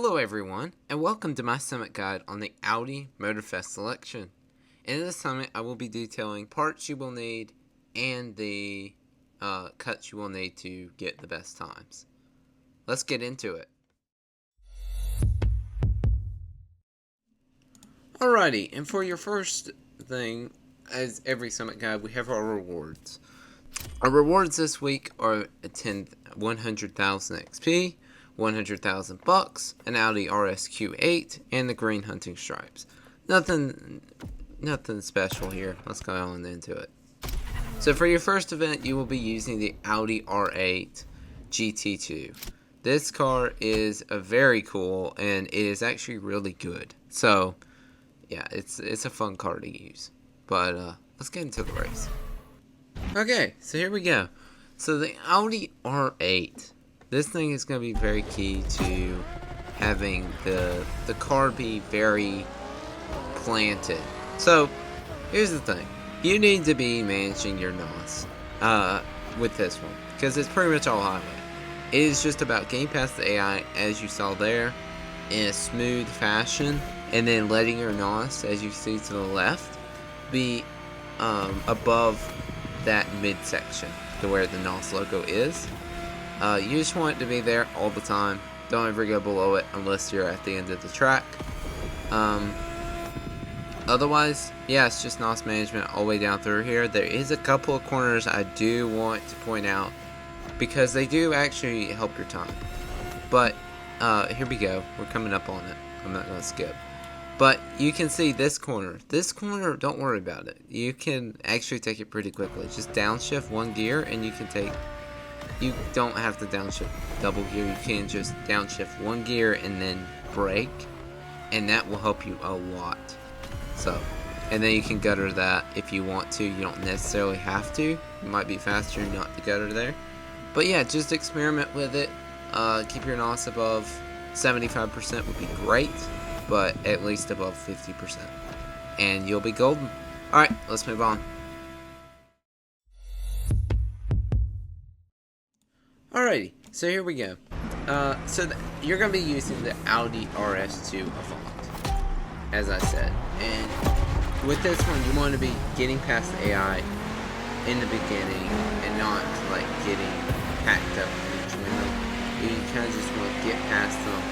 Hello everyone, and welcome to my Summit guide on the Audi Motorfest selection. In this Summit, I will be detailing parts you will need and the cuts you will need to get the best times. Let's get into it. Alrighty, and for your first thing, as every Summit guide, we have our rewards. Our rewards this week are 100,000 XP, 100,000 bucks, an Audi RSQ8, and the green hunting stripes. Nothing special here. Let's go on into it. So for your first event, you will be using the Audi R8 GT2. This car is very cool, and it is actually really good. So yeah, it's a fun car to use. But let's get into the race. Okay, so here we go. So the Audi R8. This thing is going to be very key to having the car be very planted. So, here's the thing. You need to be managing your NOS with this one, because it's pretty much all highway. It is just about getting past the AI, as you saw there, in a smooth fashion, and then letting your NOS, as you see to the left, be above that midsection to where the NOS logo is. You just want it to be there all the time. Don't ever go below it unless you're at the end of the track. Otherwise, yeah, it's just NOS management all the way down through here. There is a couple of corners I do want to point out because they do actually help your time. But here we go. We're coming up on it. I'm not going to skip. But you can see this corner. This corner, don't worry about it. You can actually take it pretty quickly. Just downshift one gear and you can take... You don't have to downshift double gear. You can just downshift one gear and then brake, and that will help you a lot. So, and then you can gutter that if you want to. You don't necessarily have to. It might be faster not to gutter there. But yeah, just experiment with it. Keep your NOS above 75% would be great, but at least above 50%. And you'll be golden. Alright, let's move on. Alrighty, so here we go. You're going to be using the Audi RS2 Avant, as I said. And with this one, you want to be getting past the AI in the beginning and not like getting packed up in each window. You kind of just want to get past them,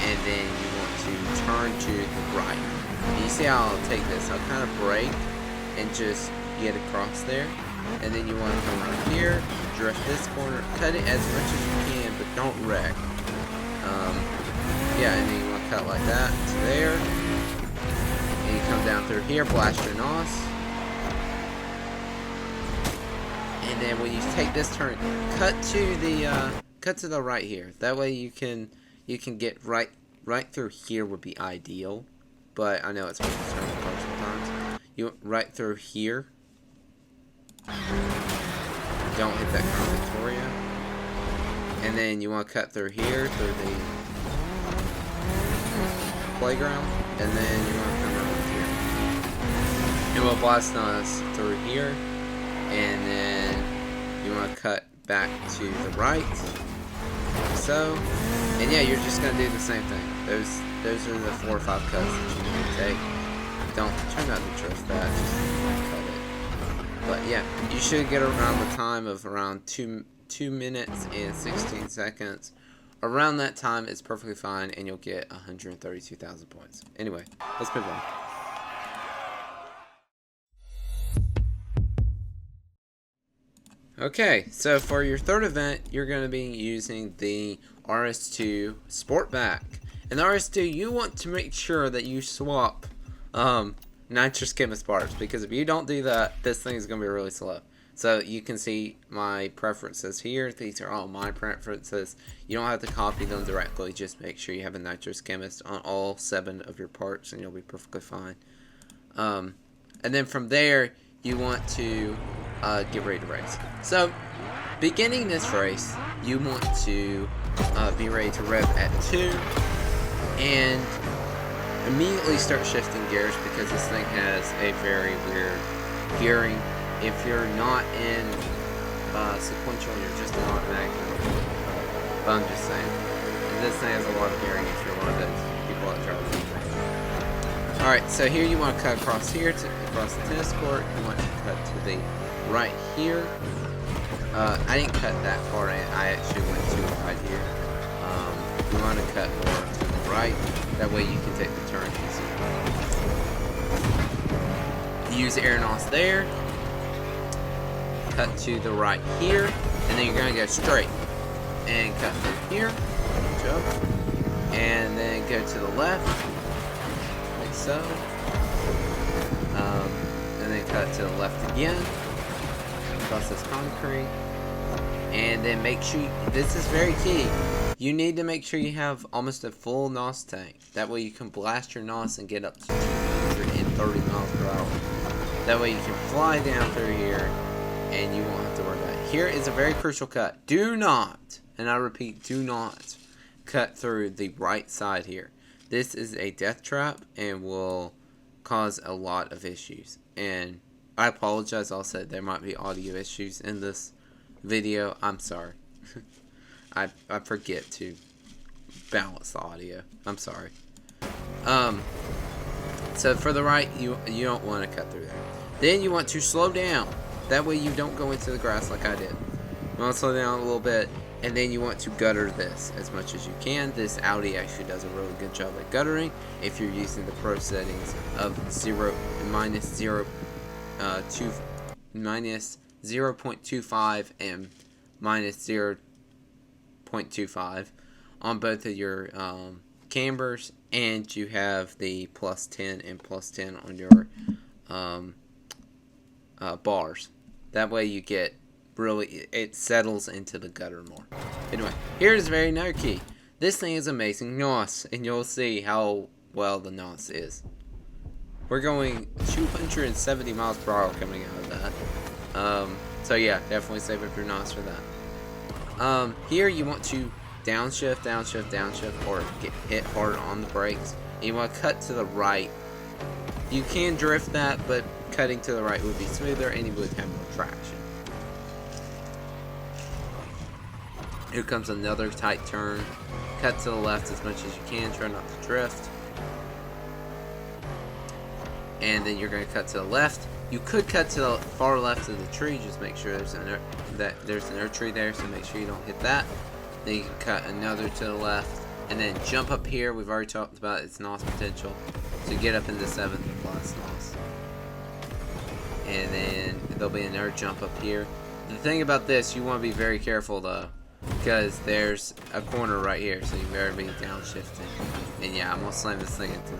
and then you want to turn to the right. And you see how I'll take this? I'll kind of brake and just get across there. And then you want to come around here, drift this corner, cut it as much as you can, but don't wreck. Yeah, and then you want to cut like that to there. And you come down through here, blast your NOS. And then when you take this turn, cut to the right here. That way you can get right through here would be ideal. But I know it's hard to turn the car sometimes. You went right through here. Don't hit that Crown Victoria. And then you want to cut through here, through the playground. And then you want to come around here. You want to blast us through here. And then you want to cut back to the right. Like so. And yeah, you're just going to do the same thing. Those are the 4 or 5 cuts that you need to take. Don't try not to drift that. Just cut it. But yeah, you should get around the time of around 2 minutes and 16 seconds. Around that time, it's perfectly fine, and you'll get 132,000 points. Anyway, let's move on. Okay, so for your third event, you're going to be using the RS2 Sportback. And the RS2, you want to make sure that you swap nitrous chemist parts, because if you don't do that, this thing is going to be really slow. So you can see my preferences here. These are all my preferences. You don't have to copy them directly. Just make sure you have a nitrous chemist on all 7 of your parts, and you'll be perfectly fine. And then from there, you want to get ready to race. So beginning this race, you want to be ready to rev at 2 and immediately start shifting gears, because this thing has a very weird gearing. If you're not in sequential, you're just in automatic. But I'm just saying, this thing has a lot of gearing if you're one of Alright, so here you want to cut across here, across the tennis court. You want to cut to the right here. I didn't cut that far in. I actually went too wide here. You want to cut more to the right. That way you can take the turn easy. Use air nos there. Cut to the right here. And then you're going to go straight. And cut through here. Jump. And then go to the left. Like so. And then cut to the left again. Across this concrete. And then make sure, this is very key, you need to make sure you have almost a full NOS tank. That way you can blast your NOS and get up to 230 miles per hour. That way you can fly down through here and you won't have to worry about it. Here is a very crucial cut. Do not, and I repeat, do not cut through the right side here. This is a death trap and will cause a lot of issues. And I apologize also, there might be audio issues in this video. I'm sorry. I forget to balance the audio. I'm sorry. So for the right, you don't want to cut through there. Then you want to slow down. That way you don't go into the grass like I did. You want to slow down a little bit, and then you want to gutter this as much as you can. This Audi actually does a really good job at guttering if you're using the pro settings of minus 0.25 and minus 0.25 on both of your cambers, and you have the plus 10 and plus 10 on your bars. That way you get really, it settles into the gutter more. Anyway, here's very another key. This thing is amazing NOS, and you'll see how well the NOS is. We're going 270 miles per hour coming out of that. So yeah, definitely save up your NOS for that. Here you want to downshift, downshift, downshift, or get hit hard on the brakes. And you want to cut to the right. You can drift that, but cutting to the right would be smoother and you would have more traction. Here comes another tight turn. Cut to the left as much as you can. Try not to drift. And then you're going to cut to the left. You could cut to the far left of the tree. Just make sure there's an earth tree there, so make sure you don't hit that. Then you can cut another to the left, and then jump up here. We've already talked about its NOS potential to get up into 7th plus NOS. And then there'll be another jump up here. The thing about this, you want to be very careful though, because there's a corner right here, so you better be downshifting. And yeah, I'm gonna slam this thing into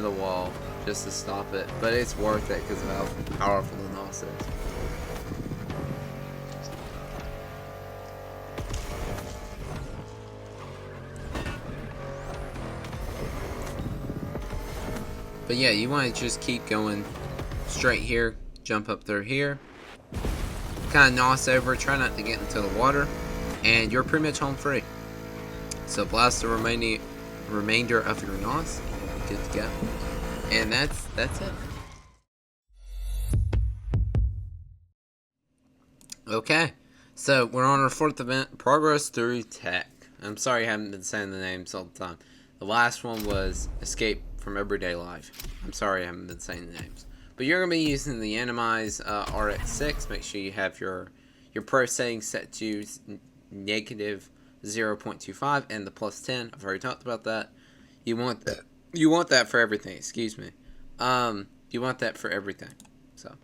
the wall just to stop it, but it's worth it because of how powerful the NOS is. But yeah, you want to just keep going straight here, jump up through here, kind of NOS over, try not to get into the water, and you're pretty much home free. So blast the remainder of your NOS, good to go. And that's it. Okay, so we're on our 4th event, Progress Through Tech. I'm sorry I haven't been saying the names all the time. The last one was Escape from Everyday Life. I'm sorry I haven't been saying the names. But you're going to be using the Animize RX6. Make sure you have your pro settings set to negative 0.25 and the plus 10. I've already talked about that. You want that. You want that for everything. Excuse me. You want that for everything. So.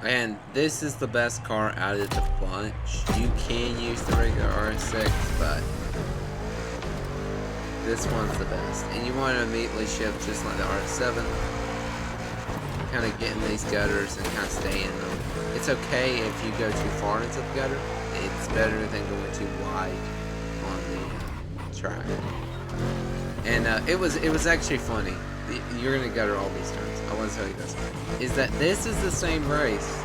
And this is the best car out of the bunch. You can use the regular RS6, but this one's the best. And you want to immediately shift just like the RS7. Kind of get in these gutters and kind of stay in them. It's okay if you go too far into the gutter. It's better than going too wide on the track. And it was actually funny. You're gonna gutter all these turns. I want to tell you this: is that this is the same race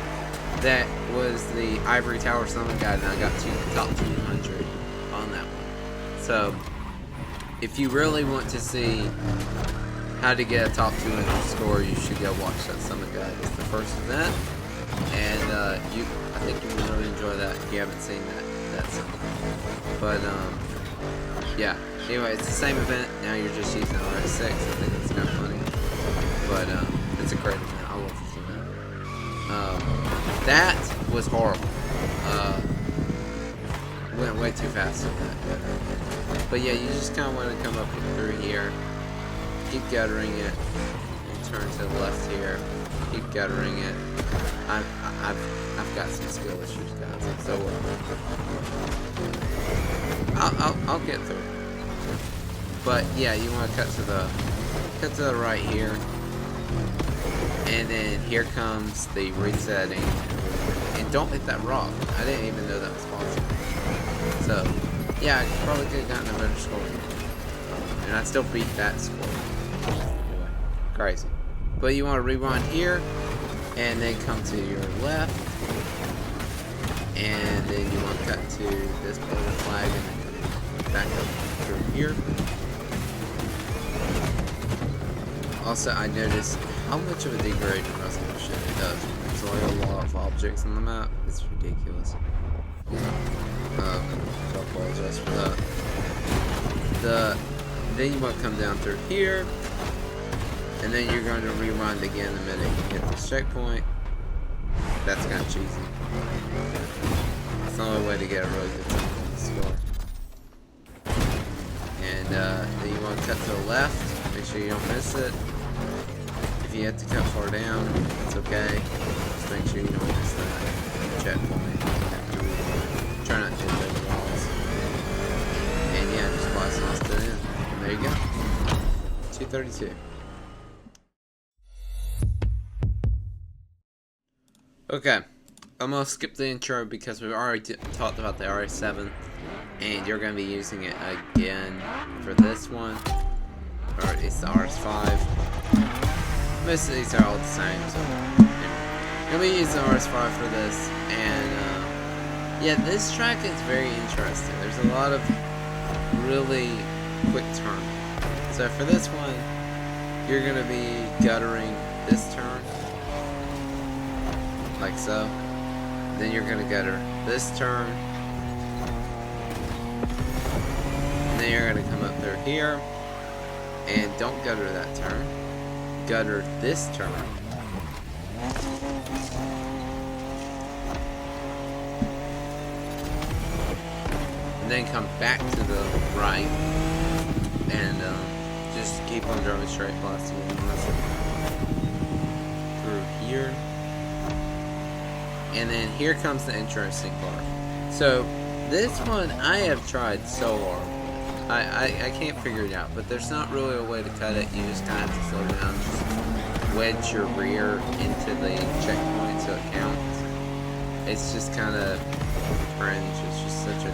that was the Ivory Tower Summit guide, and I got to top 200 on that one. So, if you really want to see how to get a top 200 score, you should go watch that Summit guide. It's the first event, and I think you will really enjoy that if you haven't seen that. that song. But yeah. Anyway, it's the same event. Now you're just using RS6. I think that's kind of funny. But it's a great event. I love this event. That was horrible. Went way too fast on that. But yeah, you just kind of want to come up through here. Keep guttering it. And turn to the left here. Keep guttering it. I've got some skill issues, guys. So I'll get through. But yeah, you want to cut to the right here, and then here comes the resetting. And don't hit that rock. I didn't even know that was possible. So yeah, I probably could have gotten a better score, and I still beat that score. Anyway, crazy. But you want to rewind here, and then come to your left, and then you want to cut to this part of the flag, and then back up through here. Also, I noticed how much of a degraded resolution it does. There's like a lot of objects on the map. It's ridiculous. So I apologize for that. Then you want to come down through here, and then you're going to rewind again the minute you hit this checkpoint. That's kind of cheesy. It's the only way to get a really good score. And then you want to cut to the left. Make sure you don't miss it. If you have to cut far down, it's okay. Just make sure you don't miss that checkpoint. Try not to hit those walls. And yeah, just blast off to the end. And there you go. 232. Okay. I'm going to skip the intro because we've already talked about the RS7. And you're going to be using it again for this one. Or it's the RS5. Most of these are all the same, so yeah. You'll be using the RS5 for this, and yeah, this track is very interesting. There's a lot of really quick turns. So for this one, you're going to be guttering this turn, like so. Then you're going to gutter this turn, and then you're going to come up through here. And don't gutter that turn. Gutter this turn. And then come back to the right. And just keep on driving straight blasting through here. And then here comes the interesting part. So this one I have tried so hard. I can't figure it out, but there's not really a way to cut it. You just kind of have to slow down, just wedge your rear into the checkpoint so it counts. It's just kind of cringe. It's just such a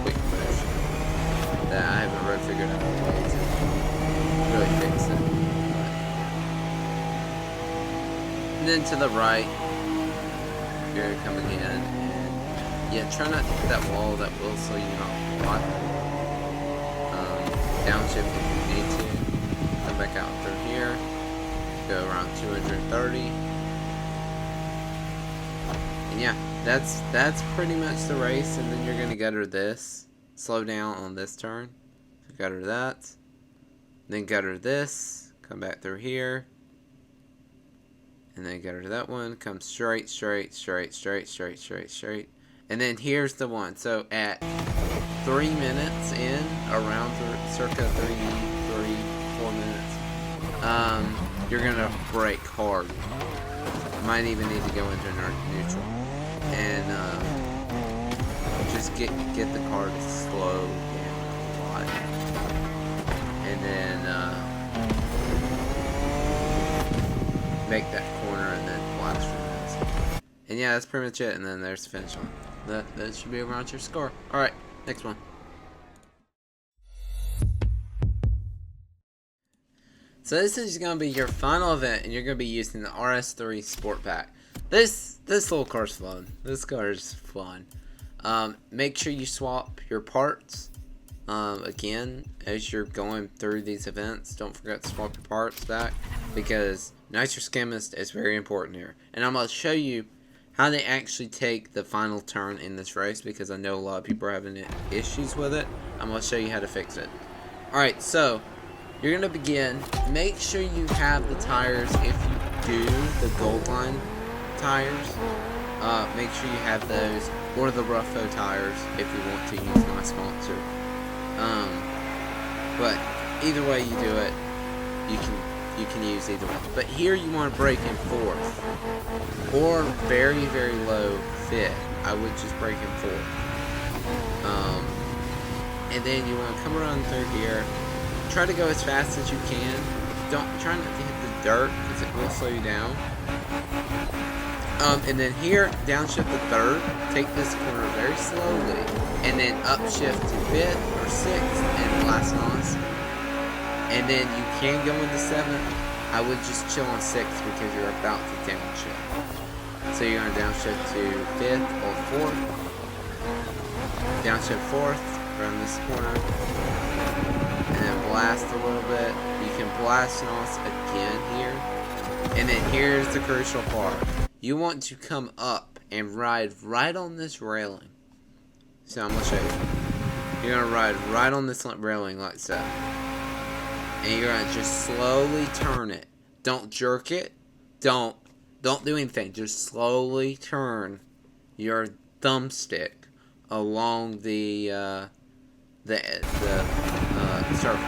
quick push that I haven't really figured out a way to really fix it. And then to the right, you're gonna come again, and yeah, try not to hit that wall. That will slow you not block. Downshift if you need to. Come back out through here. Go around 230. And yeah, that's pretty much the race. And then you're gonna gutter this. Slow down on this turn. Gutter that. Then gutter this. Come back through here. And then gutter that one. Come straight. And then here's the one. So at 3 minutes in, around circa 4 minutes, you're gonna brake hard. Might even need to go into neutral, and just get the car to slow down a lot, and then make that corner, and then blast from this. And yeah, that's pretty much it. And then there's the finish line. That should be around your score. All right. Next one. So this is going to be your final event, and you're going to be using the RS3 Sport Pack. This little car's fun. This car is fun. Make sure you swap your parts. Again, as you're going through these events, don't forget to swap your parts back, because Nitrous Chemist is very important here. And I'm going to show you how they actually take the final turn in this race, because I know a lot of people are having issues with it. I'm going to show you how to fix it. Alright, so you're going to begin. Make sure you have the tires, if you do, the gold line tires. Make sure you have those, or the Ruffo tires, if you want to use my sponsor. But either way you do it, you can use either one. But here you want to brake in fourth, or very, very low fifth. I would just brake in fourth. And then you want to come around third gear. Try to go as fast as you can. Try not to hit the dirt, because it will slow you down. And then here, downshift to third. Take this corner very slowly, and then upshift to fifth or sixth and blast NOS. And then you can go into seventh. I would just chill on sixth because you're about to downshift. So you're going to downshift to fifth or fourth. Downshift fourth around this corner. And then blast a little bit. You can blast NOS again here. And then here's the crucial part. You want to come up and ride right on this railing. So I'm going to show you. You're going to ride right on this railing like so. And you're going to just slowly turn it. Don't jerk it. Don't do anything. Just slowly turn your thumbstick along the circle.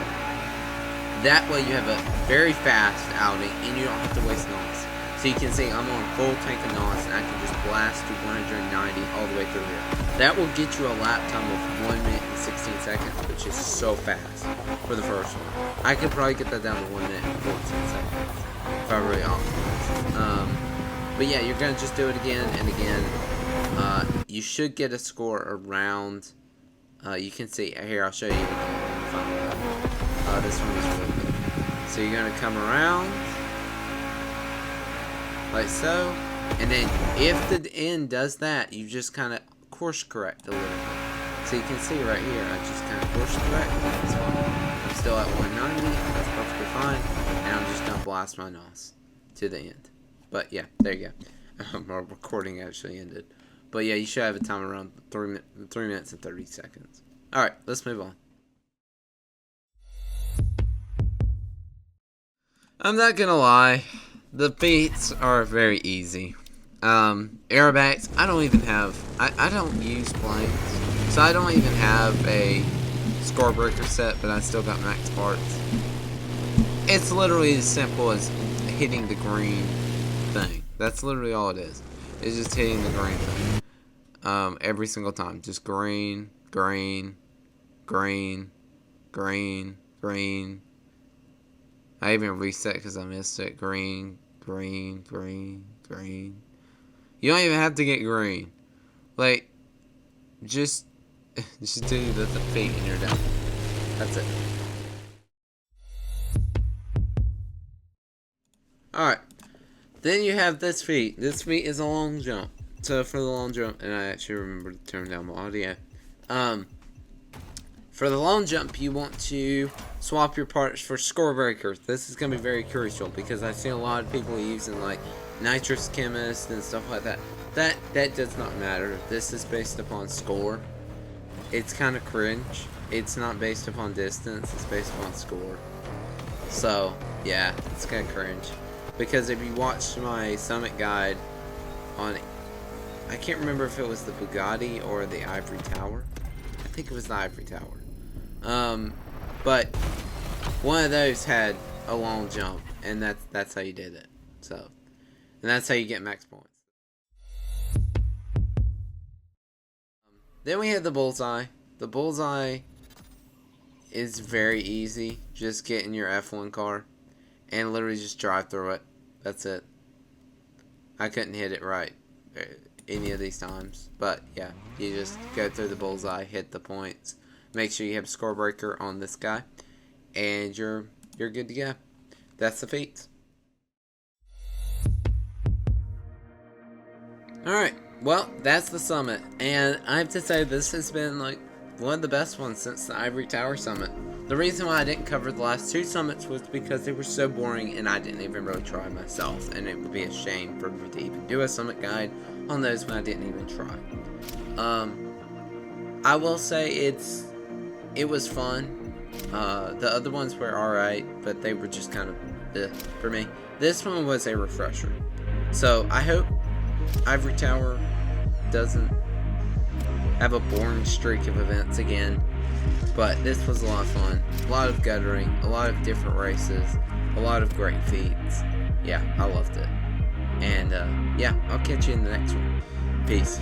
That way you have a very fast outing and you don't have to waste NOS. So you can see I'm on full tank of NOS and I can just blast to 190 all the way through here. That will get you a lap time of 1 minute and 16 seconds, which is so fast for the first one. I could probably get that down to 1 minute and 14 seconds if I really optimize. But yeah, you're going to just do it again and again. You should get a score around, you can see, here I'll show you the final lap. This one is really good. So you're going to come around, like so, and then if the end does that, you just kind of course correct a little bit. So you can see right here, I just kind of course correct. That's fine. I'm still at 190. That's perfectly fine. And I'm just gonna blast my NOS to the end. But yeah, there you go. My recording actually ended. But yeah, you should have a time around 3 minutes and 30 seconds. All right, let's move on. I'm not gonna lie. The feats are very easy. Airbags, I don't even have, I don't use blanks, so I don't even have a score breaker set, but I still got max parts. It's literally as simple as hitting the green thing. That's literally all it is. It's just hitting the green thing. Every single time. Just green, green, green, green, green. I even reset because I missed it. Green, green, green, green. You don't even have to get green. Like, just do the feet and you're done. That's it. Alright. Then you have this feat. This feat is a long jump. So for the long jump, and I actually remember to turn down my audio. For the long jump, you want to swap your parts for score breakers. This is going to be very crucial because I've seen a lot of people using like nitrous chemist and stuff like that. That does not matter. This is based upon score. It's kind of cringe. It's not based upon distance. It's based upon score. So yeah, it's kind of cringe. Because if you watched my Summit guide on, I can't remember if it was the Bugatti or the Ivory Tower. I think it was the Ivory Tower. But one of those had a long jump, and that's how you did it. So, and that's how you get max points. Then we have the bullseye. The bullseye is very easy. Just get in your F1 car and literally just drive through it. That's it. I couldn't hit it right any of these times, but yeah, you just go through the bullseye, hit the points. Make sure you have a score breaker on this guy, and you're good to go. That's the feats. Alright, well, that's the Summit, and I have to say this has been like one of the best ones since the Ivory Tower Summit. The reason why I didn't cover the last two summits was because they were so boring and I didn't even really try myself, and it would be a shame for me to even do a summit guide on those when I didn't even try. I will say it was fun. The other ones were alright, but they were just kind of for me. This one was a refresher. So I hope Ivory Tower doesn't have a boring streak of events again. But this was a lot of fun. A lot of guttering, a lot of different races, a lot of great feats. Yeah, I loved it. And yeah, I'll catch you in the next one. Peace.